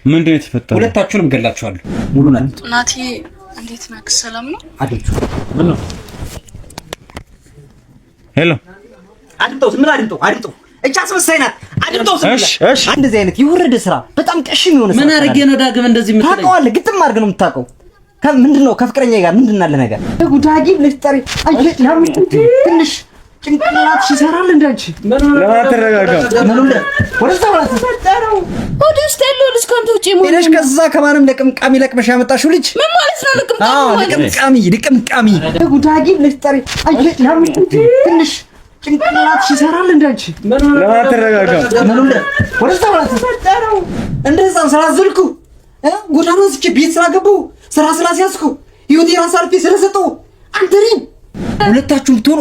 ምንድነው የተፈጠረው? ሁለታችሁንም ገላችኋለሁ። ሙሉ ናቲ እንዴት ነህ? ሰላም ነው? አድምጡ። ምን ነው? ሄሎ አድምጡ። ምን አድምጡ? እቻ አስመሳይ ናት። አድምጡ። እንደዚህ አይነት የወረደ ስራ በጣም ቀሽም የሆነ ስራ ምን አድርጌ ነው ዳግም እንደዚህ የምትለኝ? ታውቀዋለህ። ግጥም አድርገህ ነው የምታውቀው። ምንድነው ከፍቅረኛ ጋር ምንድን አለ ነገር ጉዳጊ ለፍጠሪ አይት ያም ትንሽ ጭንቅላትሽ ይሰራል እንዳንቺ ምን ተረጋጋ። ወደዛ ተፈጠረው ወደስ ተለው ልስካንተ ውጪ ሞኝ ነሽ። ከዛ ከማንም ለቅምቃሚ ለቅመሽ ያመጣሽው ልጅ ምን ማለት ነው? ለቅምቃሚ ጉዳጊ ለፍጠሪ አይት ያም ትንሽ ጭንቅላትሽ ይሰራል እንዳንቺ ምን ተረጋጋ። ወደዛ ተፈጠረው እንደዛ ስላዝልኩ ጎዳና ስጭ ቤት ስላገቡ ስራ ስላስያዝኩ ይሁን የራስ አልፌ ስለሰጠው አንተሪን ሁለታችሁም ብትሆኑ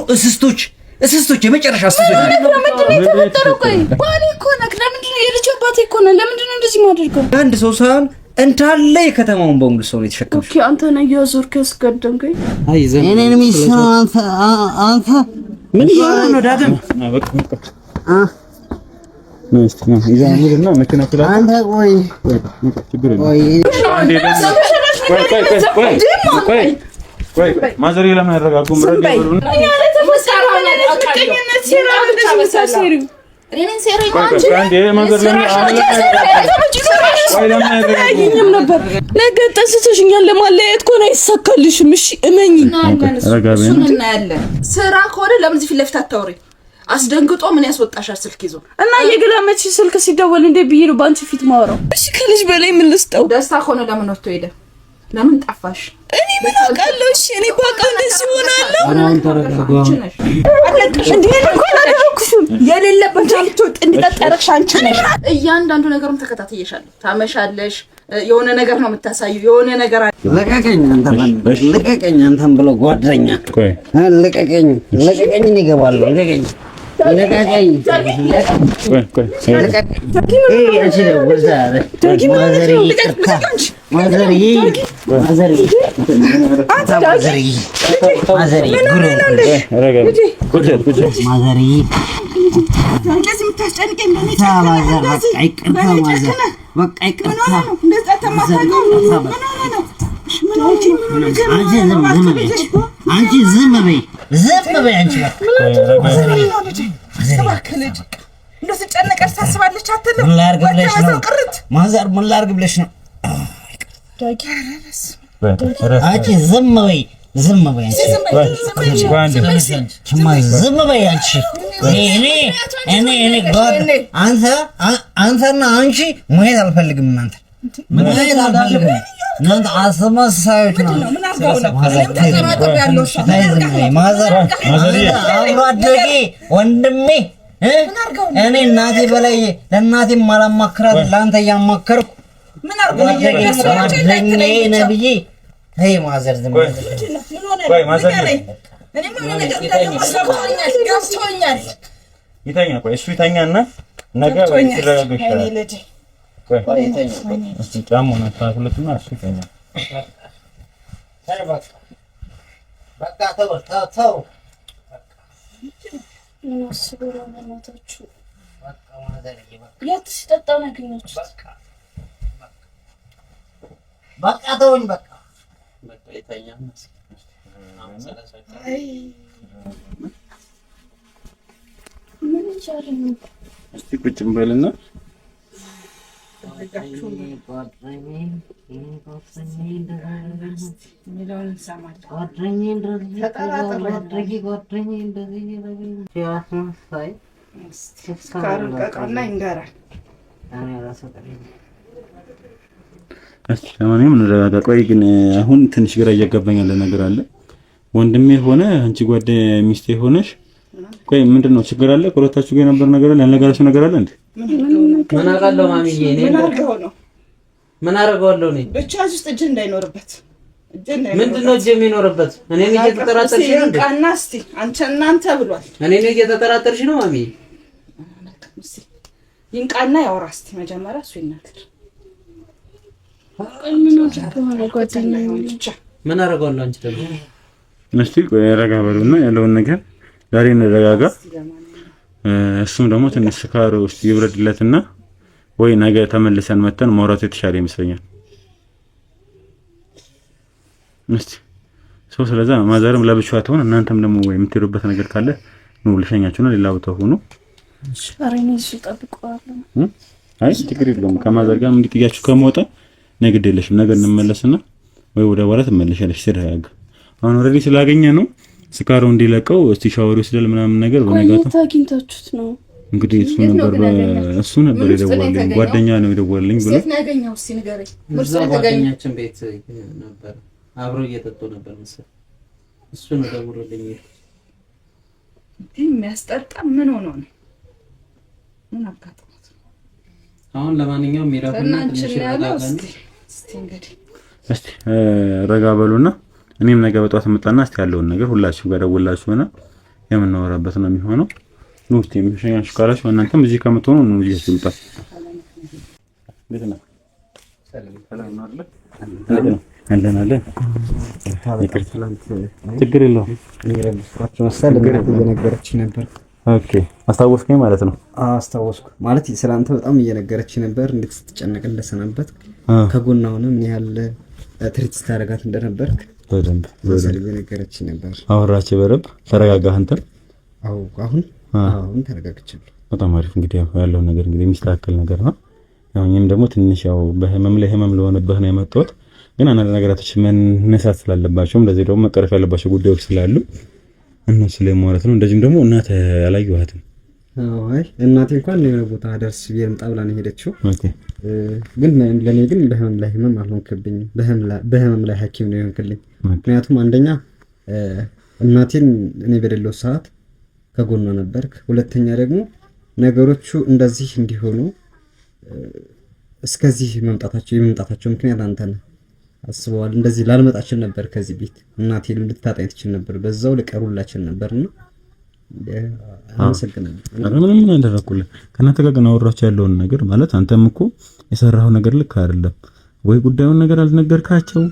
እስስቶች የመጨረሻ እስስቶች ምንድነው የተፈጠረው? ቆይ ባሌ እኮ ነክ ለምንድነው የልጅ አባቴ እኮ ነው። ለምንድነው እንደዚህ ማድረግ? አንድ ሰው ሳይሆን እንዳለ የከተማውን በሙሉ ሰው ነው የተሸከመው። ኦኬ አንተ ነህ ያዞርከው ያስገደንከኝ። አይ ዘመን እኔን የሚሰማ አንተ ምን ይሆናል ነው ዳግም በቃ ነው ይዛሙልና መኪና ፍላ አንተ ቆይ ችግር ቆይ ማዘር ለምን ያረጋጉም ረጋ ይሉና ነገ ጠንስሰሽኛል ለማለያየት እኮ ነው አይሳካልሽም። እሺ እመኚ። ስራ ከሆነ ለምን እዚህ ፊት ለፊት አታውሪ? አስደንግጦ ምን ያስወጣሻል? ስልክ ይዞ እና የግላመች ስልክ ሲደወል እንደ ብዬ ነው ባንቺ ፊት ማወራው። እሺ ከልጅ በላይ ምን ልስጠው? ደስታ ሆነ ለምን ወጥቶ ሄደ? ለምን ጠፋሽ? እኔ ምን አውቃለሁ? እሺ እኔ ባውቀው እንደዚህ ሆናለሁ። አሁን ተረጋጋ። እንዴ እንኳን አደረኩሽም የሌለበት ልትወጥ እንድጠጠረሽ አንቺ ነሽ። እያንዳንዱ ነገሩን ተከታተየሻለሁ። ታመሻለሽ፣ የሆነ ነገር ነው የምታሳዩ፣ የሆነ ነገር አለ። ለቀቀኝ አንተም ብሎ ጓደኛ ለቀቀኝ ይገባል። ለቀቀኝ አንቺ ዝም በይ አንቺ ተባከለች እንደዚህ ጨነቀሽ ታስባለች አትልም። ማዘር ምን ላድርግ ብለሽ ነው? አንቺ ዝም በይ አንቺ እኔ አንተና አንቺ መሄድ አልፈልግም። እናንተ አስመሳዮች ነው። ማዘር አብሮ አደጌ ወንድሜ እኔ እናቴ በላይ ለእናቴ ማላማክራት ለአንተ እያማከርኩ ምን አርጎ ነው ነብዬ? አይ ማዘር ዝም በይ ማዘር እኔ ምን ነገር ገብቶኛል። ይተኛ ቆይ እሱ ይተኛና ነገ ይረጋጋሽ። ቆይ ይተኛ እስቲ ጫሙን አታፍልትና እሱ ይተኛ። በቃ ተው ምን አስበው ነው እናታችሁ? በቃ ማዘር የት ሲጠጣ ነው ያገኛችሁት? በቃ ተውኝ በቃ ይተኛ። አይ ምን ይቻላል? እስቲ ቁጭ እንበልና ለማንኛውም እንረጋጋ። ቆይ ግን አሁን ትንሽ ግራ እያጋባኝ ያለ ነገር አለ። ወንድሜ ሆነ አንቺ ጓደኛ ሚስቴ ሆነሽ ቆይ ምንድነው ችግር አለ? ሁለታችሁ ጋር ነበር ነገር አለ ያልነገራችሁ ነገር አለ እንዴ? ምን አውቃለሁ ማሚዬ እኔ ምን አደርገዋለሁ? እኔ ብቻ ውስጥ እጅ እንዳይኖርበት ምንድነው እጅ የሚኖርበት? እኔ ነኝ እየተጠራጠርሽ ነው እንዴ? ቃና እስቲ እናንተ ብሏል። እኔ ነኝ እየተጠራጠርሽ ነው ማሚዬ? ይንቃና ያወራ እስቲ መጀመሪያ እሱ ይናገር። ምን አደርገዋለሁ? አንቺ ደግሞ እስቲ ረጋ በሉና ያለውን ነገር ዛሬ እንረጋጋ። እሱም ደግሞ ትንሽ ስካሩ እስቲ ይብረድለትና ወይ ነገ ተመልሰን መተን ማውራት የተሻለ ይመስለኛል። እስቲ ስለዛ ማዘርም ለብቻዋ ትሆን እናንተም ደግሞ ወይ የምትሄዱበት ነገር ካለ ነው ልሸኛችሁና ሌላ ቦታ ሆኖ ሻሪኒስ ተጠብቀዋለሁ። አይ ችግር የለውም። ከማዘር ጋር እንድትያችሁ ከመወጣ ነገ ደለሽም ነገ እንመለስና ወይ ወደ ኋላ ትመለሻለሽ። ተረጋጋ። አሁን ኦሬዲ ስላገኘ ነው ስካሩ እንዲለቀው እስቲ ሻወር ይወስዳል ምናምን ነገር በነጋታው ታኪንታችሁት ነው እንግዲህ እሱ ነበር የደወለልኝ ጓደኛ ነው የደወለልኝ ብሎ ነው ያገኘው። እስቲ ንገረኝ። ሙርሳ ጓደኛችን ቤት ነበር አብሮ እየጠጡ ነበር መሰለኝ። እሱ ነው ደውሎልኝ። የሚያስጠጣ ምን ሆኖ ነው? ምን አጋጥሞት? አሁን ለማንኛውም ሚራፍና ትንሽ ረጋጋን። እስቲ ረጋ በሉና እኔም ነገ በጧት መጣና እስቲ ያለውን ነገር ሁላችሁ ጋር ደውላችሁና የምናወራበት ነው የሚሆነው። ነው እስቲ የሚሸኛችሁ ካላችሁ እናንተም እዚህ ከምትሆኑ ነው እዚህ ትምጣ። ለምን ሰላም ነው አይደል? አለን ችግር የለውም። እየነገረችኝ መሰለኝ እየነገረችኝ ነበር። ኦኬ አስታወስከኝ ማለት ነው? አስታወስኩ ማለት ስላንተ በጣም እየነገረችኝ ነበር። እንዴት ስትጨነቅ እንደሰነበት ከጎና ሆነ ምን ያህል ትሪት ስታደርጋት እንደነበርክ በደንብ እየነገረችኝ ነበር። አወራችሁ በደንብ ተረጋጋህ አንተ? አዎ አሁን ተረጋግቻለሁ። በጣም አሪፍ። እንግዲህ ያለው ነገር እንግዲህ የሚስተካከል ነገር ነው። ያው እኛም ደግሞ ትንሽ ያው በህመም ላይ ህመም ለሆነበት ነው የመጣሁት። ግን አንዳንድ ነገራቶች መነሳት ስላለባቸው እንደዚህ ደግሞ መቀረፍ ያለባቸው ጉዳዮች ስላሉ እነሱ ላይ ማለት ነው። እንደዚህም ደግሞ እናት አላየኋትም። አይ እናቴ እንኳን ሌላ ቦታ ደርስ ቢየም ጣብላ ነው ሄደችው። ኦኬ ግን ለኔ ግን በህመም ላይ ህመም አልሆንክብኝ። በህመም ላይ ሐኪም ነው የሆንክልኝ። ምክንያቱም አንደኛ እናቴን እኔ በደለው ሰዓት ከጎኗ ነበርክ። ሁለተኛ ደግሞ ነገሮቹ እንደዚህ እንዲሆኑ እስከዚህ የመምጣታቸው ምክንያት አንተ ነህ። አስበዋል። እንደዚህ ላልመጣችን ነበር ከዚህ ቤት እናቴን ልታጣኝ ትችል ነበር። በዛው ልቀሩላችን ነበርና አመሰግናለሁ። ምንም እንዳደረኩልህ ከእናንተ ጋር ግን አወራችሁ ያለውን ነገር ማለት አንተም እኮ የሰራኸው ነገር ልክ አይደለም ወይ ጉዳዩን ነገር አልነገርካቸው።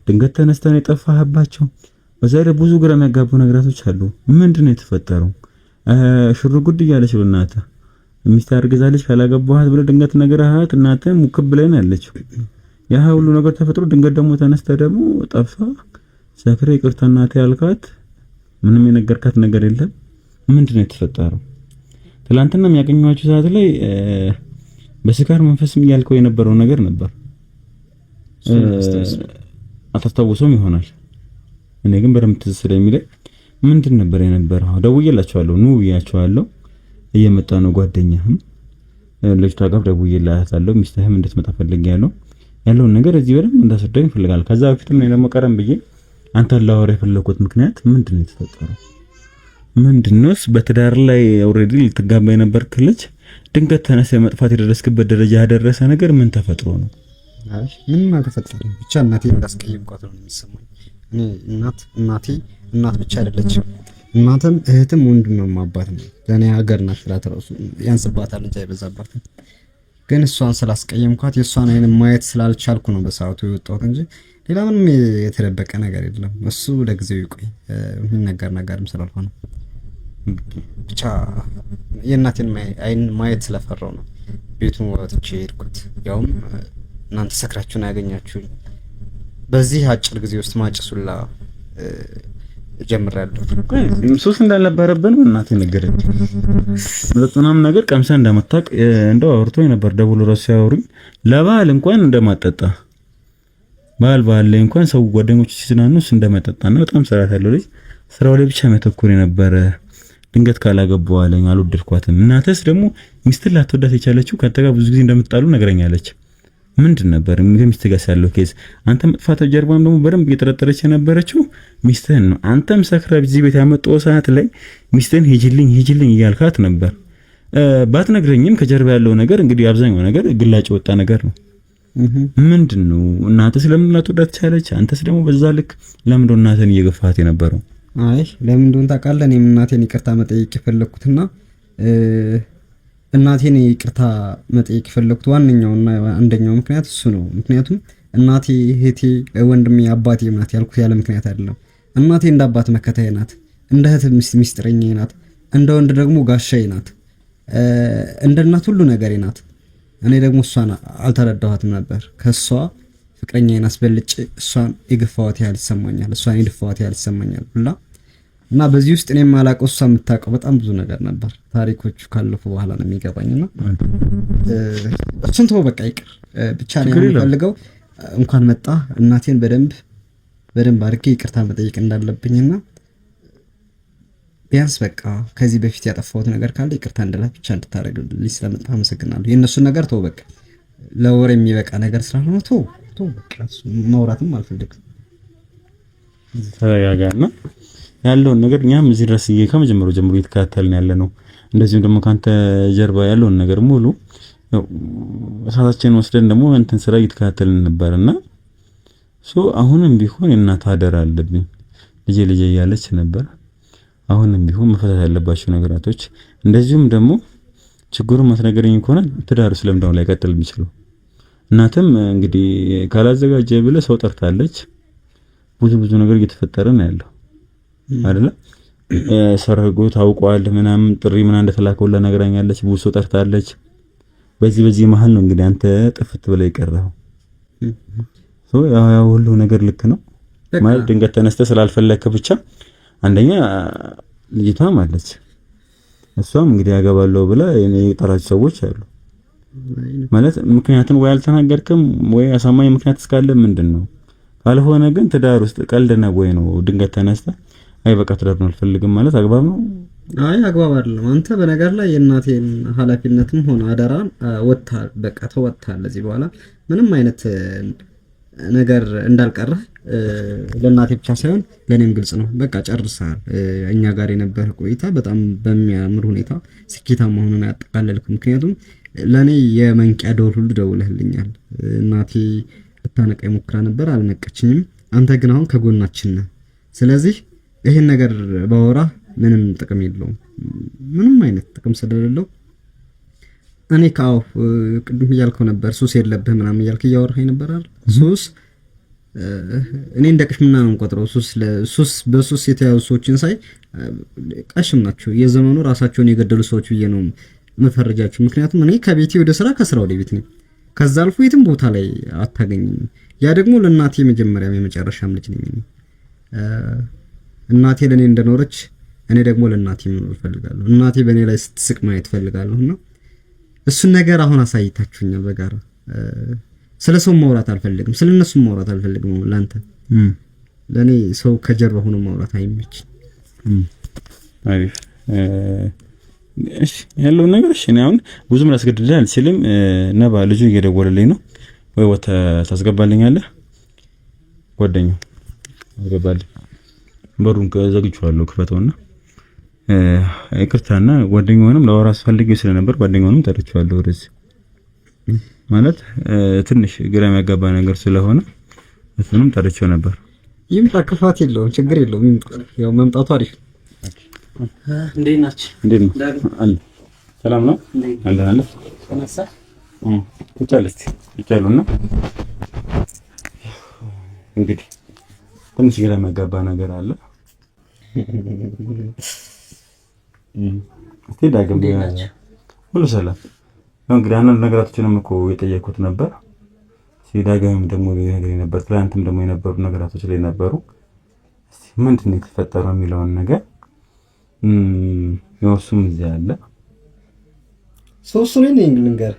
ድንገት ተነስተን የጠፋህባቸው በዛ ላይ ብዙ ግራ የሚያጋቡ ነገራቶች አሉ። ምንድነው የተፈጠረው? ሽሩ ጉድ እያለች እናት ሚስት አርግዛለች ካላገባኋት ብለህ ድንገት ነገርሃት እናት ሙክብ ላይ ነው ያለችው። ያ ሁሉ ነገር ተፈጥሮ ድንገት ደግሞ ተነስተ ደግሞ ጠፋ ሰክሬ ይቅርታ እናቴ ያልካት ምንም የነገርካት ነገር የለም። ምንድነው የተፈጠረው? ትላንትና የሚያገኘዋችሁ ሰዓት ላይ በስካር መንፈስም ያልከው የነበረው ነገር ነበር። አታስታውሰውም ይሆናል። እኔ ግን በደምብ ትዝ ስለሚለኝ ምንድን ነበር የነበረው? ደውዬላችኋለሁ፣ ኑ ብያችኋለሁ። እየመጣ ነው ጓደኛህም ልጅቷ ጋር ደውዬላታለሁ። ሚስትህም እንድትመጣ ፈልጌያለሁ። ያለውን ነገር እዚህ በደምብ እንዳስረዳኝ ፈልጋለሁ። ከዛ በፊትም እኔ ደግሞ ቀረም ብዬ አንተ ላወራ የፈለኩት ምክንያት ምንድነው የተፈጠረው? ምንድነውስ በትዳር ላይ ኦሬዲ ልትጋባ የነበርክ ልጅ ድንገት ተነሳ መጥፋት የደረስክበት ደረጃ ያደረሰ ነገር ምን ተፈጥሮ ነው? አይ ምንም አልተፈጠረም። ብቻ እናቴ እንዳስቀየምኳት ነው የሚሰማኝ። እናቴ እናት ብቻ አይደለችም፣ እናትም እህትም ወንድምም አባት ነው። ለኔ ሀገር ናት። ስላተራሱ ያንስባታል እንጂ አይበዛባትም። ግን እሷን ስላስቀየምኳት የእሷን አይን ማየት ስላልቻልኩ ነው በሰዓቱ የወጣሁት እንጂ ሌላ ምንም የተደበቀ ነገር የለም። እሱ ለጊዜው ይቆይ፣ ነገርም ስላልሆነ ብቻ የእናቴን አይን ማየት ስለፈራው ነው ቤቱን ወጥቼ ሄድኩት። ያውም እናንተ ሰክራችሁን ያገኛችሁኝ በዚህ አጭር ጊዜ ውስጥ ማጨሱላ ጀምራለሁ። ሱስ እንዳልነበረብን እናቴ ነገረች። መጠጥናም ነገር ቀምሰ እንደማታውቅ እንደው አውርቶኝ ነበር። ደውሎ ራሱ ያወሩኝ ለባህል እንኳን እንደማጠጣ ባህል ላይ እንኳን ሰው ጓደኞች ሲዝናኑስ እንደማጠጣና በጣም ስርዓት ያለው ልጅ ስራው ላይ ብቻ መተኮር የነበረ ድንገት ካላገባው አለኝ። አልወደድኳትም። እናትስ ደግሞ ሚስትን ላትወዳት የቻለችው ካንተ ጋር ብዙ ጊዜ እንደምትጣሉ ነገረኛለች። ምንድን ነበር ሚስት ጋር ያለው ኬዝ? አንተ መጥፋት ጀርባም ደግሞ በደንብ እየተጠረጠረች የነበረችው ሚስትህን ነው። አንተም ሰክራ እዚህ ቤት ያመጣው ሰዓት ላይ ሚስትህን ሂጂልኝ እያልካት ነበር። ባትነግረኝም ከጀርባ ያለው ነገር እንግዲህ አብዛኛው ነገር ግላጭ ወጣ ነገር ነው። ምንድነው? እናትህ ስለምን ላትወዳት ቻለች? አንተስ ደግሞ በዛ ልክ ለምን ነው እናትህን እየገፋት የነበረው? አይ ለምን እንደሆነ ታውቃለህ? እኔም እናቴን ይቅርታ መጠየቅ የፈለኩትና እናቴን ይቅርታ መጠየቅ የፈለኩት ዋነኛውና አንደኛው ምክንያት እሱ ነው። ምክንያቱም እናቴ፣ እህቴ፣ ወንድሜ፣ አባቴ ናት ያልኩት ያለ ምክንያት አይደለም። እናቴ እንደ አባት መከታዬ ናት፣ እንደ እህት ሚስጥረኛዬ ናት፣ እንደ ወንድ ደግሞ ጋሻዬ ናት፣ እንደ እናት ሁሉ ነገሬ ናት። እኔ ደግሞ እሷን አልተረዳኋትም ነበር። ከሷ ፍቅረኛዬን አስበልጬ እሷን የገፋኋት ያህል ይሰማኛል፣ እሷን የደፋኋት ያህል ይሰማኛል ብላ እና በዚህ ውስጥ እኔ የማላውቀው እሷ የምታውቀው በጣም ብዙ ነገር ነበር። ታሪኮቹ ካለፉ በኋላ ነው የሚገባኝና እሱን ተው በቃ ይቅር። ብቻ ነው የምፈልገው እንኳን መጣ እናቴን በደንብ አድርጌ ይቅርታ መጠየቅ እንዳለብኝና ቢያንስ በቃ ከዚህ በፊት ያጠፋሁት ነገር ካለ ይቅርታ እንድላት ብቻ እንድታደርግልኝ ስለመጣ አመሰግናለሁ። የእነሱን ነገር ተው በቃ ለወር የሚበቃ ነገር ስላልሆነ ተው በቃ ማውራትም አልፈልግም። ተረጋጋና ያለውን ነገር እኛም እዚህ ድረስ ከመጀመሪያው ጀምሮ እየተከታተልን ያለ ነው። እንደዚሁም ደግሞ ካንተ ጀርባ ያለውን ነገር ሙሉ እሳታችንን ወስደን ደግሞ እንትን ስራ እየተከታተልን ነበርና አሁንም ቢሆን እናት አደራ አለብኝ ልጄ እያለች ነበር። አሁንም ቢሆን መፈታት ያለባቸው ነገራቶች እንደዚሁም ደግሞ ችግሩን ማስነገረኝ ከሆነ ትዳሩ ስለምዳው ላይ ቀጥል የሚችለው እናትም እንግዲህ ካላዘጋጀ ብለ ሰው ጠርታለች። ብዙ ነገር እየተፈጠረ ነው ያለው አይደለ? ሰርጉ ታውቋል ምናምን ጥሪ ምናምን እንደተላከውላ ነገራኛለች። ብዙ ሰው ጠርታለች። በዚህ መሀል ነው እንግዲህ አንተ ጥፍት ብለ ይቀርራው። ያው ሁሉ ነገር ልክ ነው ማለት ድንገት ተነስተ ስላልፈለክ ብቻ አንደኛ ልጅቷም አለች እሷም እንግዲህ ያገባለው ብላ የጠራች ሰዎች አሉ ማለት ምክንያቱም ወይ አልተናገርክም ወይ አሳማኝ ምክንያት እስካለ ምንድነው? ካልሆነ ግን ትዳር ውስጥ ቀልድና ወይ ነው ድንገት ተነስተ አይ በቃ ትዳር ነው አልፈልግም ማለት አግባብ ነው? አይ አግባብ አይደለም። አንተ በነገር ላይ የእናቴን ኃላፊነትም ሆነ አደራን ወጥታል፣ በቃ ተወጥታል። ለዚህ በኋላ ምንም አይነት ነገር እንዳልቀረ ለእናቴ ብቻ ሳይሆን ለኔም ግልጽ ነው። በቃ ጨርሰሃል። እኛ ጋር የነበረ ቆይታ በጣም በሚያምር ሁኔታ ስኬታማ መሆኑን ያጠቃለልኩ። ምክንያቱም ለኔ የመንቂያ ደወል ሁሉ ደውለህልኛል። እናቴ ልታነቃኝ ሞክራ ነበር፣ አልነቀችኝም። አንተ ግን አሁን ከጎናችን ነህ። ስለዚህ ይሄን ነገር ባወራ ምንም ጥቅም የለውም። ምንም አይነት ጥቅም ስለሌለው እኔ ቅድም እያልከው ነበር ሱስ የለብህ ምናምን እያልክ እያወራኸኝ ነበር አይደል? ሱስ እኔ እንደ ቅሽምና ነው የምቆጥረው። በሱስ የተያዙ ሰዎችን ሳይ ቀሽም ናቸው፣ የዘመኑ ራሳቸውን የገደሉ ሰዎች ብዬ ነው መፈረጃቸው። ምክንያቱም እኔ ከቤቴ ወደ ስራ፣ ከስራ ወደ ቤት ነኝ። ከዛ አልፎ የትም ቦታ ላይ አታገኝም። ያ ደግሞ ለእናቴ መጀመሪያም የመጨረሻም ልጅ ነኝ። እናቴ ለኔ እንደኖረች እኔ ደግሞ ለእናቴ መኖር እፈልጋለሁ። እናቴ በእኔ ላይ ስትስቅ ማየት እፈልጋለሁና እሱን ነገር አሁን አሳይታችሁኛል በጋራ። ስለሰው ማውራት አልፈልግም፣ ስለነሱ ማውራት አልፈልግም። ላንተ ለኔ ሰው ከጀርባ ሆኖ ማውራት አይመችም። አሪፍ እሺ፣ ያለው ነገር እሺ። አሁን ብዙም ላስገድድህ አልችልም። ነባ ልጁ እየደወለልኝ ነው። ወይ ወተ ታስገባልኛለህ? ጓደኛው አስገባልኝ። በሩን ዘግቼዋለሁ፣ ክፈተውና ይቅርታና ጓደኛውንም ለወራስ ፈልጌው ስለነበር ጓደኛውንም ጠርቼዋለሁ ወደዚህ። ማለት ትንሽ ግራ የሚያጋባ ነገር ስለሆነ እሱንም ጠርቼው ነበር። ይምጣ፣ ክፋት የለውም፣ ችግር የለውም። ይምጣ፣ ያው መምጣቱ አሪፍ። እንዴት ናችሁ? እንዴት ነው? አለ ሰላም ነው? አለ ተነሳ ይቻሉና እንግዲህ ትንሽ ግራ የሚያጋባ ነገር አለ። ዳግም ሁሉ ሰላም ነው። እንግዲህ አንዳንድ ነገራቶችንም እኮ የጠየኩት ነበር። ሲዳግም ደግሞ ነገር ነበር፣ ትላንትም ደግሞ የነበሩ ነገራቶች ላይ ነበሩ። እስቲ ምንድነው የተፈጠረው የሚለውን ነገር እሱም እዚህ አለ። እሱ ነው ልንገር፣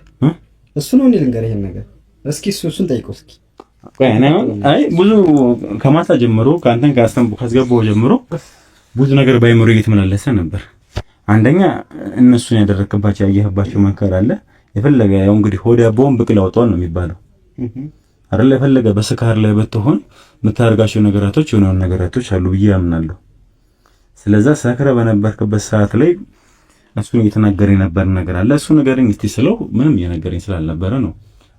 እሱ ነው ልንገር ይሄን ነገር። እስኪ እሱን ጠይቀው እስኪ። አይ ብዙ ከማታ ጀምሮ ከአንተን ካስገባው ጀምሮ ብዙ ነገር ባይመሩ እየተመላለሰ ነበር። አንደኛ እነሱን ያደረክባቸው ያየህባቸው መንከር አለ። የፈለገ ያው እንግዲህ ሆዳ ቦምብ ቅል ያወጣው ነው የሚባለው አይደል? የፈለገ በስካር ላይ በተሆን የምታደርጋቸው ነገራቶች የሆነ ነገራቶች አሉ ብዬ አምናለሁ። ስለዛ ሰክረ በነበርክበት ሰዓት ላይ እሱን እየተናገረኝ ነበር ነገር አለ። እሱ ነገርኝ እስቲ ስለው ምንም እየነገረኝ ስላልነበረ ነው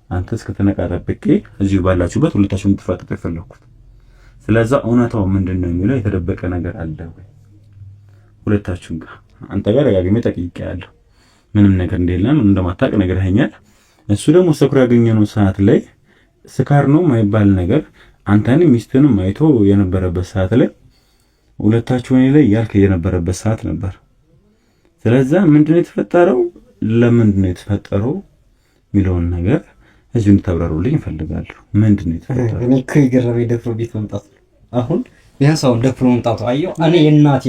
አንተ እስከተነቃ ጠብቄ እዚሁ ባላችሁበት ሁለታችሁም እንድትፋጠጡ የፈለኩት። ስለዛ እውነታው ምንድነው የሚለው የተደበቀ ነገር አለ ወይ ሁለታችሁም ጋር? አንተ ጋር ያገኘ ጠይቄያለሁ፣ ምንም ነገር እንደሌለም እንደማታውቅ ነግረኸኛል። እሱ ደግሞ ሰክሮ ያገኘነው ሰዓት ላይ ስካር ነው የማይባል ነገር አንተንም ሚስትንም አይቶ የነበረበት ሰዓት ላይ ሁለታችሁ እኔ ላይ ያልክ የነበረበት ሰዓት ነበር። ስለዚህ ምንድነው የተፈጠረው? ለምንድነው የተፈጠረው የሚለውን ነገር እዚሁ እንድታብራሩልኝ እፈልጋለሁ። ምንድነው የተፈጠረው? እኔ እኮ የገረመኝ ደፍሮ ቤት መምጣቱ አሁን ቢያንስ አሁን ደፍሮ መምጣቱ አየሁ። እኔ የእናቴ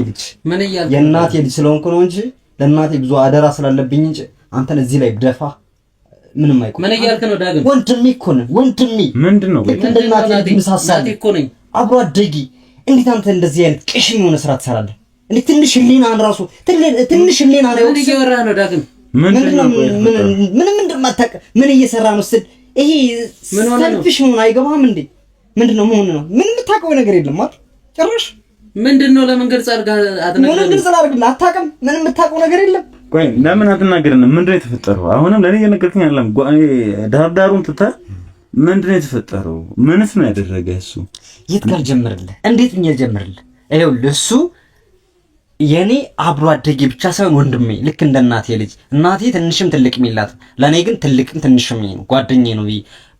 ልጅ ስለሆንኩ ነው እንጂ ለእናቴ ብዙ አደራ ስላለብኝ እንጂ አንተን እዚህ ላይ ብደፋ ምንም አይቆም። ምን እያልክ ነው ዳግም? ወንድሜ እኮ ነህ ወንድሜ። ምንድነው እንደ እናቴ ልጅ ምሳሳለህ እኮ ነኝ አብሮ አደጊ። እንዴት አንተ እንደዚህ አይነት ቅሽም የሆነ ስራ ትሰራለህ? እኔ ትንሽ ህሊናን ራሱ ትንሽ ህሊና ነው። ምን እያወራህ ነው ዳግም? ምንም እንደማታውቅ ምን እየሰራ ነው ስል ይሄ ሰልፍሽ ምን አይገባም እንዴ? ምንድነው መሆን ነው? ምን የምታውቀው ነገር የለም አይደል? ጭራሽ ምንድነው? ለምን ግልጽ አድርገህ አትነግረንም? ምን ግልጽ አድርገህ አታውቅም? ምን የምታውቀው ነገር የለም? ቆይ ለምን አትናገረንም? ምንድነው የተፈጠረው? አሁንም ለኔ እየነገርከኝ አይደለም። ዳርዳሩን ትተህ ምንድነው የተፈጠረው? ምንስ ነው ያደረገ እሱ? የት ጋር ጀምርልህ? እንዴት ነው ጀምርልህ? ይኸውልህ እሱ የኔ አብሮ አደጌ ብቻ ሳይሆን ወንድሜ፣ ልክ እንደ እናቴ ልጅ። እናቴ ትንሽም ትልቅ ሚላት ለኔ ግን ትልቅም ትንሽም ነው ጓደኛዬ ነው።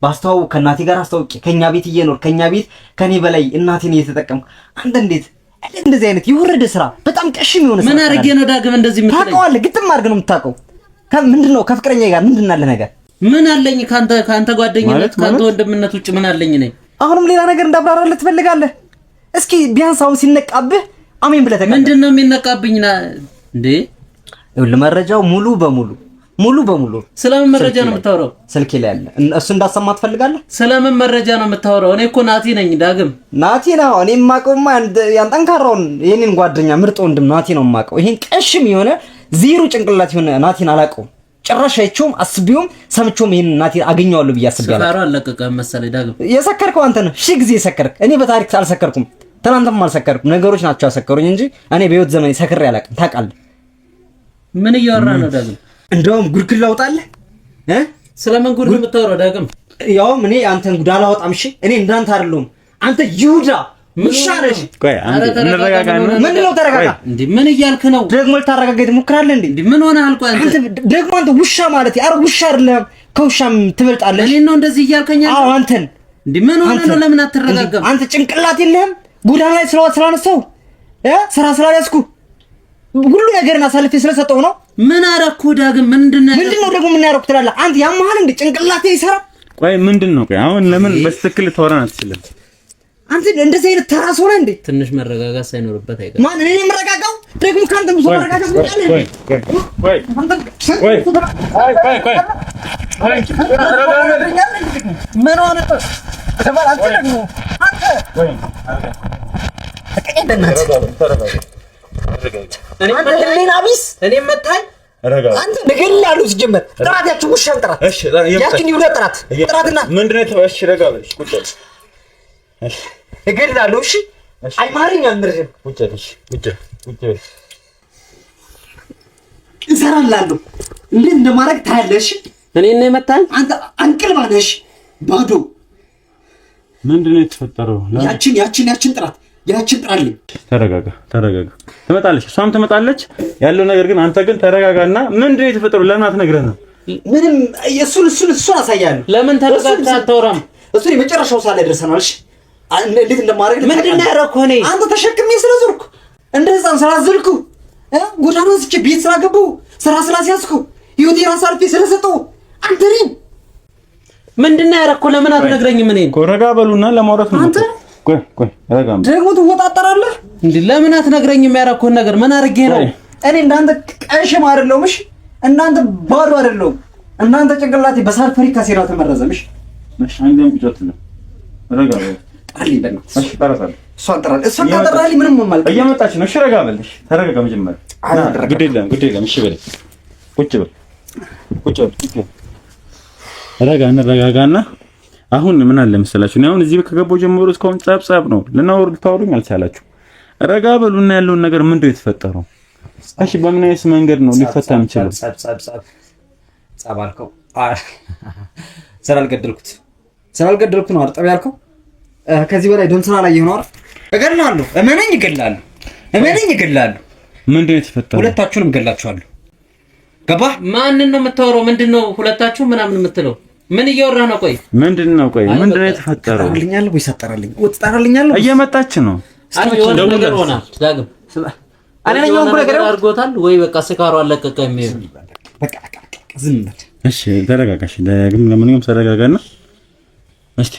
ባስተዋውቅ ከእናቴ ጋር አስተዋውቄ ከኛ ቤት እየኖር ከኛ ቤት ከኔ በላይ እናቴን እየተጠቀምኩ አንተ እንዴት እንደዚህ አይነት የወረደ ስራ በጣም ቀሽም የሆነ ስራ ምን አድርጌ ነው ዳግም እንደዚህ የምትለኝ? ታውቀዋለህ፣ ግጥም አድርገህ ነው የምታውቀው። ምንድነው ከፍቅረኛዬ ጋር ምንድን አለ ነገር? ምን አለኝ ካንተ ጓደኝነት ካንተ ወንድምነት ውጭ ምን አለኝ ነኝ? አሁንም ሌላ ነገር እንዳብራራልህ ትፈልጋለህ? እስኪ ቢያንስ አሁን ሲነቃብህ አሜን ብለህ ተቀበል። ምንድነው የሚነቃብኝና እንዴ? ይኸውልህ መረጃው ሙሉ በሙሉ ስለምን መረጃ ነው የምታወራው? ስልኬ ላይ አለ። እሱ እንዳሰማ ትፈልጋለህ? ስለምን መረጃ ነው የምታወራው? እኔ እኮ ናቲ ነኝ ዳግም። ናቲ ነው እኔ የማውቀውማ ያን ጠንካራውን የኔን ጓደኛ ምርጥ ወንድም ናቲ ነው የማውቀው። ይሄን ቀሽም የሆነ ዜሮ ጭንቅላት የሆነ ናቲን አላውቀውም። ጭራሽ አይቼውም አስቤውም ሰምቼውም ይሄን ናቲ አገኘዋለሁ ብዬ አስቤያለሁ። ሰፈሩ አለቀቀም መሰለኝ ዳግም። የሰከርከው አንተ ነህ። ሺህ ጊዜ የሰከርክ። እኔ በታሪክ አልሰከርኩም። ትናንትም አልሰከርኩም። ነገሮች ናቸው ያሰከሩኝ እንጂ እኔ በህይወት ዘመኔ ሰክሬ አላውቅም። ታውቃለህ። ምን እያወራህ ነው ዳግም? እንደውም ጉድክል ላውጣለህ ስለምን ጉድ የምታወራው ዳግም? ያውም እኔ አንተን ጉድ አላወጣም። እሺ እኔ እንዳንተ አይደለሁም። አንተ ይሁዳ ምሻረሽ። ቆይ አንተ እንረጋጋና ምን ነው ተረጋጋ እንዴ? ምን እያልክ ነው? ደግሞ ልታረጋጋኝ ትሞክራለህ እንዴ? ምን ሆነሃል? ቆይ አንተ ደግሞ አንተ ውሻ ማለት አረ ውሻ አይደለም ከውሻም ትበልጣለህ። እኔ ነው እንደዚህ እያልከኝ? አዎ አንተን እንዴ ምን ሆነ ነው? ለምን አትረጋጋም? አንተ ጭንቅላት የለህም? ጎዳና ላይ ስላነሳው ስራ ስላልያዝኩ ሁሉ ነገርን አሳልፌ ስለሰጠው ነው። ምን አረኩ ዳግም? ምንድነው ደግሞ ምን ያረኩ ትላለህ አንተ? ያማሃል እንዴ? ጭንቅላቴ ይሰራ። ቆይ ምንድነው? ቆይ አሁን ለምን በትክክል ተወራን አትችልም? አንተ እንደዚህ አይነት ተራ ሰው ነህ እንዴ? ትንሽ መረጋጋት ሳይኖርበት አይቀርም። ማን እኔ የምረጋጋው? ደግሞ ካንተ ብዙ መረጋጋት ነው ያለ። ቆይ ምን ሆነ? እኔ መታኝ አንተ ነገር ያሉ ሲጀመር ጥራት ያቺ ውሻን ጥራት። እሺ ያቺን ይውላ ጥራትና ምንድነው? እሺ ረጋ በልሽ ቁጭ በል። እሺ እገድላለሁ። እሺ አይማርኝ አልመረም። ቁጭ በል እንሰራላለሁ። እንዴት እንደማረግ ታያለህ። እሺ እኔ ነኝ መታኝ። አንተ አንቅልባ ነሽ ባዶ። ምንድነው የተፈጠረው? ያቺን ጥራልኝ። ተረጋጋ። ትመጣለች፣ እሷም ትመጣለች ያለው ነገር ግን አንተ ግን ተረጋጋና ምንድነው የተፈጠረው? ለምን አትነግረንም? ምንም እሱን አሳያለሁ። ለምን ተረጋግተህ አታወራም? እሱን የመጨረሻው ሰዓት ላይ ደርሰናል። እሺ እንዴት እንደማረግ ምንድነው ያደረኩህ? እኔ አንተ ተሸክሜ ስለዞርኩ እንደዛም ስላዘልኩ ጎዳና ስቼ ቤት ስላገቡ ስራ ስላስያዝኩ ህይወቴን አሳልፌ ስለሰጠው አንተ ነኝ። ምንድነው ያደረኩህ? ለምን አትነግረኝም? እኔ ረጋ በሉና ለማውራት ነው። አንተ ቆይ ረጋም ደግሞ ትወጣጠራለህ እንዴ? ለምን አትነግረኝም? ያደረኩህን ነገር ምን አድርጌ ነው? እኔ እንዳንተ ቀሽም አይደለሁም። እሺ እናንተ ባዶ አይደለሁም። እናንተ ጭንቅላቴ በሳር ፋብሪካ ሴራ ተመረዘም። እሺ አንዴም ቁጭት ነው። ረጋ በል ጣልኝ በእናትህ። እሺ ጠራታለህ። እሷን ካጠራልኝ ምንም ማለት እየመጣች ነው። እሺ ረጋ በልሽ። ተረጋጋ መጀመሪያ። ግድ የለም። እሺ በል ቁጭ በል ረጋ እንረጋጋና አሁን ምን አለ መሰላችሁ? እኔ አሁን እዚህ ከገባሁ ጀምሮ እስካሁን ጸብ ነው። ልታወሩኝ አልቻላችሁ። ረጋ በሉና ያለውን ነገር ምንድነው የተፈጠረው? እሺ በምን አይነት መንገድ ነው ሊፈታ የሚችለው? ጸብ አልከው። ስላልገደልኩት ነው አርጠብ ያልከው። ከዚህ በላይ ደም ስራ ላይ ይሆናል። እገላለሁ። እመነኝ እገላለሁ። ምንድነው የተፈጠረው? ሁለታችሁንም እገላችኋለሁ። ገባህ? ማንን ነው የምታወራው? ምንድነው ሁለታችሁ ምናምን የምትለው? ምን እያወራህ ነው? ቆይ ምንድነው የተፈጠረው? ትጠራልኛለህ ወይስ አትጠራልኝ? ትጠራልኛለህ? እየመጣች ነው። የሆነ ነገር ሆናል ዳግም አረ ነኝ ወንኩ ነገር አድርጎታል ወይ በቃ ስካሩ አለቀቀ የሚሄድ በቃ ዝም በል እሺ ተረጋጋሽ ዳግም ለማንኛውም ተረጋጋና እስቲ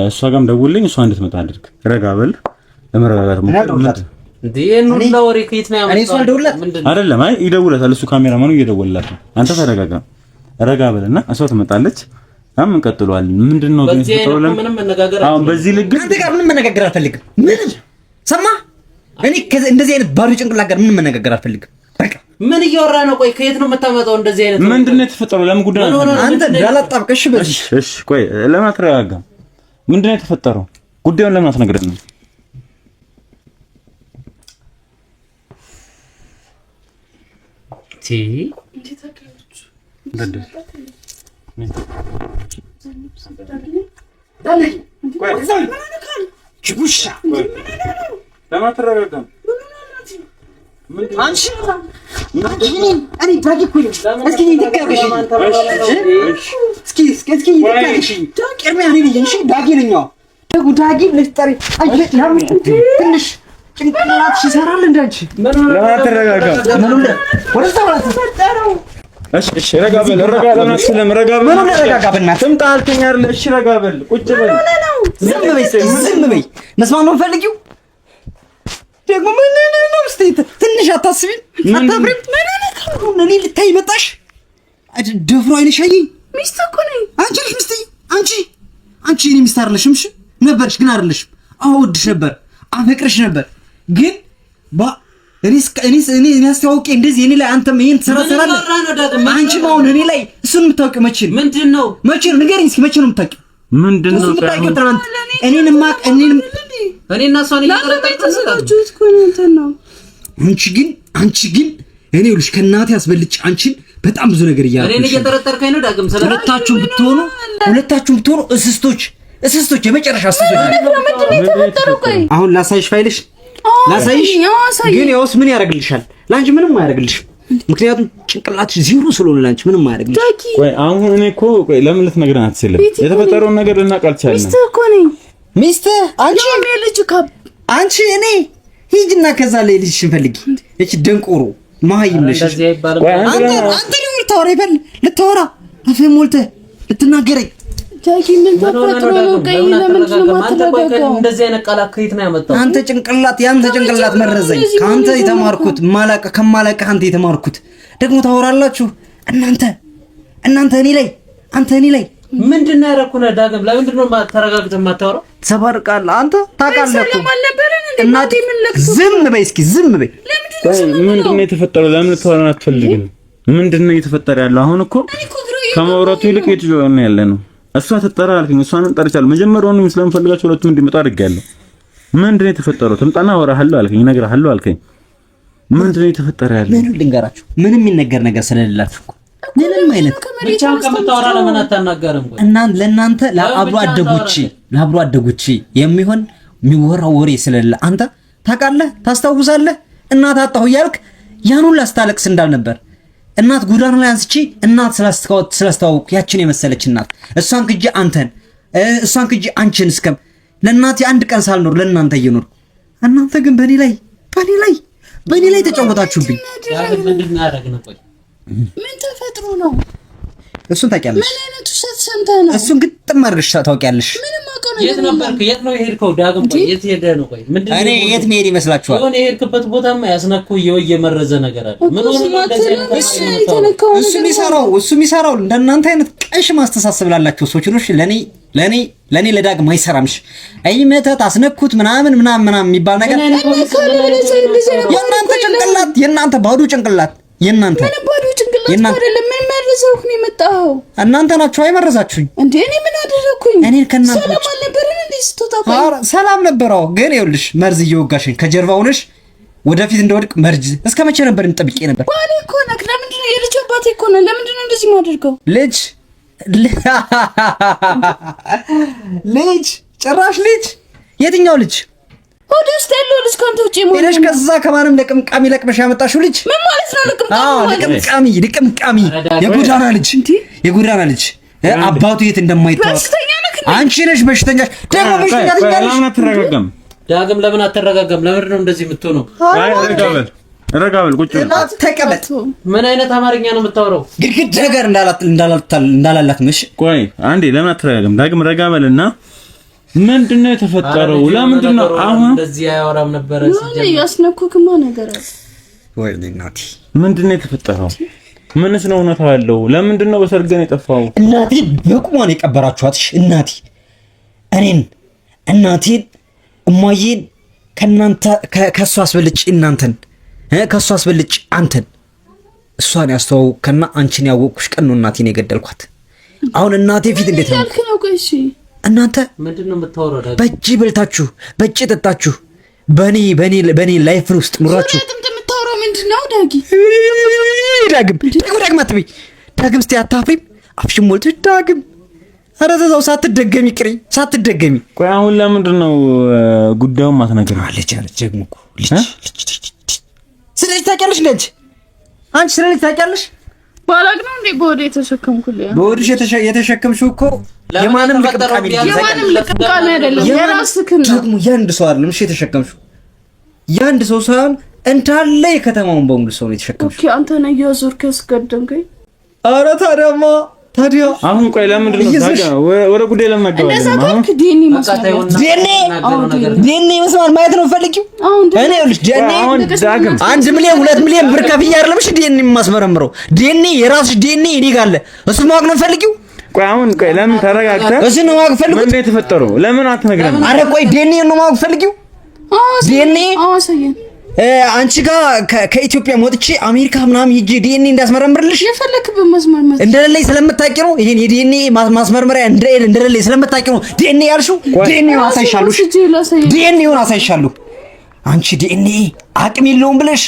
እሷ ጋርም ደውልልኝ እሷ እንድትመጣ አድርግ ረጋ በል ለመረጋጋት ሞክር ዲኤን ነው ወሬ ከየት ነው ያመጣው? እኔ እሷ ልደውልላት አይደለም አይ ይደውላታል እሱ ካሜራማኑ እየደወለላት ነው አንተ ተረጋጋ ረጋ በልና እሷ ትመጣለች አሁን እንቀጥሏል ምንድነው ግን ፕሮብለም ምንም መነጋገር አሁን በዚህ ልክ አንተ ጋር ምንም መነጋገር አልፈልግም ምንም ሰማ እኔ እንደዚህ አይነት ባዶ ጭንቅላት ጋር ምንም መነጋገር አልፈልግም በቃ ምን እያወራ ነው ቆይ ከየት ነው የምታመጣው እንደዚህ አይነት ምንድነው የተፈጠረው ለምን ጉዳይ ነው አንተ እንዳላጣብቀሽ በዚህ እሺ ቆይ ለምን አትረጋጋ ምንድነው የተፈጠረው ጉዳዩን ለምን አትነግረንም ቲ ጭንቅላትሽ ይሰራል እንዳንቺ ለማትረጋጋ እሺ ረጋ በል ረጋ ለምን ረጋ በል ምን ረጋ በእናትህ ትምጣ አልከኝ አይደል እሺ ረጋ በል ቁጭ በል ዝም በይ መስማት ነው የምፈልጊው ደግሞ ምን ነው ስቴት ትንሽ አታስቢም አታፍሪም ምን እኔ ልታይ መጣሽ ደፍሮ አይነሽ አየኝ ሚስት እኮ ነኝ አንቺ ነሽ ሚስት አንቺ እኔ ሚስት አይደለሽም እሺ ነበርሽ ግን አይደለሽም አዎ ወድሽ ነበር አፈቅርሽ ነበር ግን እኔ አስተዋውቄ እንደዚህ እኔ ላይ አንተም ይሄን ትሰራለህ አንቺ ማውን እኔ ላይ እሱን የምታውቂው መቼ ነው ምንድነው ንገሪኝ እስኪ መቼ ነው የምታውቂው ምንድነው እኔንማ እኔና እሷን እየተረጋጋችሁት እኮ ነው አንቺ ግን እኔ ልጅ ከእናቴ አስበልጭ አንቺን በጣም ብዙ ነገር እያደረግሽ እኔን እየተረጠርከኝ ነው ዳግም ሁለታችሁም ብትሆኑ እስስቶች የመጨረሻ እስስቶች አሁን ላሳይሽ ፋይልሽ ላሳይሽ ግን ያውስ ምን ያደርግልሻል ላንቺ ምንም አያደርግልሽም ምክንያቱም ጭንቅላትሽ ዜሮ ስለሆነ ላንቺ ምንም አያደርግልሽ ቆይ አሁን እኔ እኮ ለምን ልትነግረን አትችልም የተፈጠረውን ነገር ልናውቅ አልቻልንም ሚስት እኮ ነኝ ሚስት አንቺ እኔ ሂጂና ከዛ ላይ ልጅሽን ፈልጊ እቺ ደንቆሮ ማይም ነሽ አንተ ነው ልታወራ አፍህ ሞልተህ ልትናገረኝ ጃኪ ምን ተፈጥሮ ነው ቀይ ለምንድን ነው ማትረጋጋው እንደዚህ አይነት ቃል ከየት ነው ያመጣው አንተ ጭንቅላት መረዘኝ ካንተ የተማርኩት ከማላቀ አንተ የተማርኩት ደግሞ ታወራላችሁ እናንተ እኔ ላይ ምንድነው ያረኩና ዳግም ለምንድን ነው ተረጋግተህ የማታወራው ተባርቃለህ አንተ ታውቃለህ ሰላም አልነበረን እንዴ ምን ለክቶ ዝም በይ ምንድነው የተፈጠረው ለምን ተወራን አትፈልግም ምንድነው እየተፈጠረ ያለው አሁን እኮ ከማውራቱ ይልቅ እየተጆነ ያለ ነው እሷ ተጠራ አልከኝ እሷንም ጠርቻለሁ መጀመሪያውንም ስለምፈልጋቸው ሁለቱም እንዲመጣ አድርጋለሁ ምንድነው የተፈጠረው ትምጣና አወራሃለሁ አልከኝ እነግርሃለሁ አልከኝ ምንድነው የተፈጠረ ያለው ምን ልንገራችሁ ምንም የሚነገር ነገር ስለሌላችሁ ምንም አይነት ብቻ ከመታወራ ለምን አታናገርም ለእናንተ ለአብሮ አደጎቼ የሚሆን የሚወራው ወሬ ስለሌለ አንተ ታውቃለህ ታስታውሳለህ እናት አጣሁ እያልክ ያን ሁሉ አስታለቅስ እንዳልነበር እናት ጎዳና ላይ አንስቼ እናት ስላስተዋወቅ ያችን የመሰለች እናት እሷን ክጂ አንቺን እስከም ለእናቴ አንድ ቀን ሳልኖር ለእናንተ እየኖርኩ እናንተ ግን በእኔ ላይ ተጫወታችሁብኝ ምንድነው ያደረግነው ቆይ ምን ተፈጥሮ ነው እሱን ታውቂያለሽ ምን አይነት ውሸት ሰምተህ ነው እሱን ግጥም አድርገሽ ታውቂያለሽ ምንም አውቀው ነው የት ነበርክ የት ነው የሄድከው ዳግም ቆይ የት ሄደህ ነው ቆይ ምንድነው እኔ የት መሄድ ይመስላችኋል የሆነ የሄድክበት ቦታማ ያስነኩ የመረዘ ነገር አለ ምን ሆነ እሱ የሚሰራው እንደናንተ አይነት ቀሽ ማስተሳሰብ ላላችሁ ሰዎች ነው ለኔ ለዳግም አይሰራምሽ አይ መተት አስነኩት ምናምን የሚባል ነገር የናንተ ባዶ ጭንቅላት የናንተ አይደለም ምን መረዘው ነው የመጣው እናንተ ናችሁ አይመረዛችሁኝ እንዴ እኔ ምን አደረኩኝ እኔ ከናንተ ሰላም አልነበረን እንዴ ስትወጣ ሰላም ነበረው ግን ይኸውልሽ መርዝ እየወጋሽኝ ከጀርባ ሆነሽ ወደፊት እንደወድቅ መርዝ እስከመቼ ነበር እንጠብቄ ነበር ባሌ እኮ ነክ ለምንድን ነው የልጅ አባቴ እኮ ነው ለምንድን ነው እንደዚህ ማደርገው ልጅ ጭራሽ ልጅ የትኛው ልጅ ወደስ ያለው ልጅ ካንተ ውጪ ምን ሄደሽ ከዛ ከማንም ለቅምቃሚ ለቅመሽ ያመጣሽው ልጅ ምን ማለት ነው ለቅምቃሚ የጎዳና ልጅ አባቱ የት እንደማይታወቅ አንቺ ነሽ በሽተኛ ደግሞ በሽተኛ ትኛለሽ ዳግም ለምን አትረጋጋም? ለምን ነው እንደዚህ የምትሆነው? አይ ረጋበል ቁጭ በል ተቀመጥ። ምን አይነት አማርኛ ነው የምታወራው? ግድግድ ነገር እንዳላላት ነሽ። ቆይ አንዴ ለምን አትረጋጋም? ዳግም ረጋበልና ምንድነው የተፈጠረው? ለምንድን ነው አሁን እንደዚህ አያወራም ነበር? ሲጀምር ያስነኩክማ ነገር አለ ወይ እናቴ? ምንድነው የተፈጠረው? ምንስ ነው እውነታው ያለው? ለምንድን ነው በሰርገን የጠፋው? እናቴ በቁሟን የቀበራችኋትሽ እናቴ እናቴን እማዬን ከናንተ ከሷ አስበልጭ እናንተን ከሷ አስበልጭ አንተን እሷን ያስተዋውቅከና አንቺን ያወቅኩሽ ቀን ነው እናቴን የገደልኳት። አሁን እናቴ ፊት እንዴት ነው ያልከው? ነው ቆይሽ እናንተ ምንድነው የምታወራው? በእጅ በልታችሁ በእጅ ጠጣችሁ በኔ ላይፍ ውስጥ ኑራችሁ የምታወራው ምንድነው? ዳግም አትበይ። ዳግም እስቲ አታፍሪም? አፍሽን ሞልተሽ ዳግም። ኧረ ተዛው ሳትደገሚ ቅሪ ሳትደገሚ። ቆይ አሁን ለምንድን ነው ጉዳዩን ማትነግረኝ? ልጅ ደግሞ እኮ ልጅ ስለዚህ ታውቂያለሽ ልጅ አንቺ ስለዚህ ታውቂያለሽ። ባላግ ነው እንዴ በወዴ የተሸከምኩልህ? በወድሽ የተሸከምሽው እኮ የማንም ልቅምቃሚ አይደለም፣ የራስህን ደግሞ የአንድ ሰው አይደለም። እሺ የተሸከምሽው የአንድ ሰው ሳይሆን እንዳለ የከተማውን በሙሉ ሰው ነው የተሸከምሽው። ኦኬ አንተ ነህ እያዞርክ ያስገደምከኝ። ኧረ ታዲያ አሁን ቆይ ለምንድን ነው ታዲያ ወደ ጉዳይ ለማገባለን? አሁን ዲኤንኤ መስማት ማየት ነው ፈልጊው። እኔ ልጅ ዲኤንኤ ዳግም 1 ሚሊዮን 2 ሚሊዮን ብር ከፍዬ አይደለም እሺ ዲኤንኤ የማስመረምረው። ዲኤንኤ የራስሽ ዲኤንኤ እኔ ጋር አለ። እሱ ማወቅ ነው ፈልጊው። ቆይ ለምን ተረጋግተህ እሱ ነው ማወቅ ፈልጊው። ምንድን ነው የተፈጠረው? ለምን አትነግረንም? ኧረ ቆይ ዲኤንኤ ነው ማወቅ ፈልጊው። ዲኤንኤ አሳየን። አንቺ ጋር ከኢትዮጵያ ወጥቼ አሜሪካ ምናምን ሂጅ ዲኤንኤ እንዳስመረምርልሽ የፈለክበት መስመር እንደሌለኝ ስለምታውቂ ነው። ይሄን የዲኤንኤ ማስመርመሪያ እንደሌለኝ ስለምታውቂ ነው ዲኤንኤ ያልሽው። ዲኤንኤውን አሳይሻለሁ። ዲኤንኤውን አሳይሻለሁ። አንቺ ዲኤንኤ አቅም የለውም ብለሽ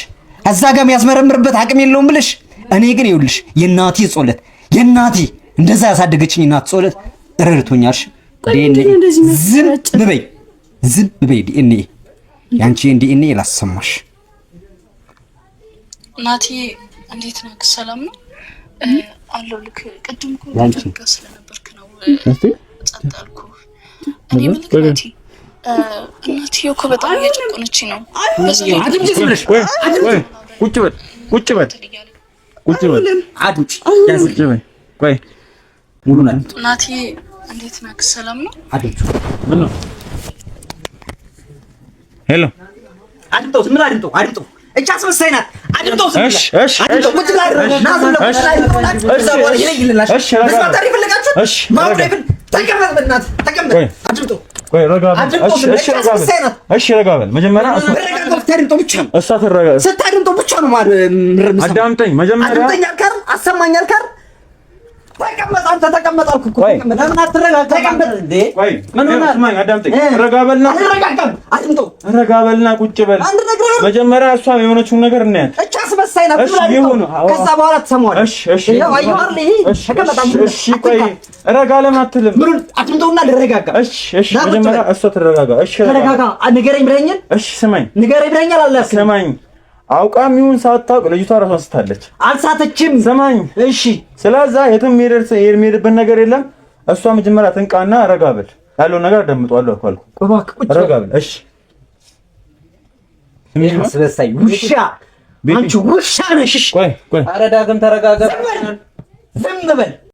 እዛ ጋር የሚያስመረምርበት አቅም የለውም ብለሽ፣ እኔ ግን ይኸውልሽ የእናቴ ጸሎት የእናቴ እንደዛ ያሳደገችኝ እናት ጸሎት ረድቶኛል። ዲኤንኤ ዝም በይ ዲኤንኤ ያንቺ ዲኤንኤ ላሰማሽ። እናቴ እንዴት ነህ? ሰላም ነው አለው። ልክ ቅድም እኮ ጋር ስለነበርክ ነው ጸጣልኩ። እኔ ምልክቲ እናቴ እኮ በጣም እየጨቆነች ነው። ቁጭ በል አድምጪ። ቆይ ሙሉ ነን። እናቴ እንዴት ነህ? ሰላም ነው አድምጪ። ምን ነው ሄሎ አድምጠው። ምን አድምጠው? እቺ አስመሳይ ናት። አድምጠው። እሺ ቁጭ ብላ ናዝ ነው። እዛ በኋላ ይለይልላሽ። መስማት አይፈልጋችሁ። ማውረድ ተቀመጥ፣ በእናትህ ተቀመጥ። አድምጠው። ቆይ ረጋ በል። እሺ ረጋ በል። መጀመሪያ ስታድምጠው ብቻ ነው። ስታድምጠው ብቻ ነው ማለት። አዳምጠኝ መጀመሪያ። አድምጠኝ አልካር አሰማኝ አልካር ተቀመጥ። አንተ ተቀመጥ አልኩ እኮ ተቀመጥ። ለምን አትረጋጋ? ተቀመጥ እንዴ! ቆይ ምን ሆነ? አስማኝ አዳምጠኝ። ረጋ በልና አድምጠው። ረጋ በልና ቁጭ በል። መጀመሪያ እሷ የሆነችውን ነገር እናያት። እቻ አስመሳይ ናት። ከዛ በኋላ ትሰማዋለህ። እሺ ቆይ ረጋ ለምን አትልም? ምን አትምጠውና ልረጋጋ። እሺ መጀመሪያ እሷ ትረጋጋ። እሺ ተረጋጋ። ንገረኝ ብለኸኛል። እሺ ስማኝ፣ ንገረኝ ብለኸኛል። አላልክም? ስማኝ፣ አውቃም ይሁን ሳታውቅ ልጅቷ ራሷን ስታለች። አልሳተችም። ስማኝ እሺ። ስለዛ የትም የሚሄድበት ነገር የለም። እሷ መጀመሪያ ትንቃና ረጋ በል። ያለውን ነገር አዳምጠዋለሁ አልኩ። እባክህ ቁጭ ረጋ በል። እሺ አስበሳይ ውሻ፣ አንቺ ውሻ ነሽ። ቆይ ኧረ ዳግም ተረጋጋ። ዝም በል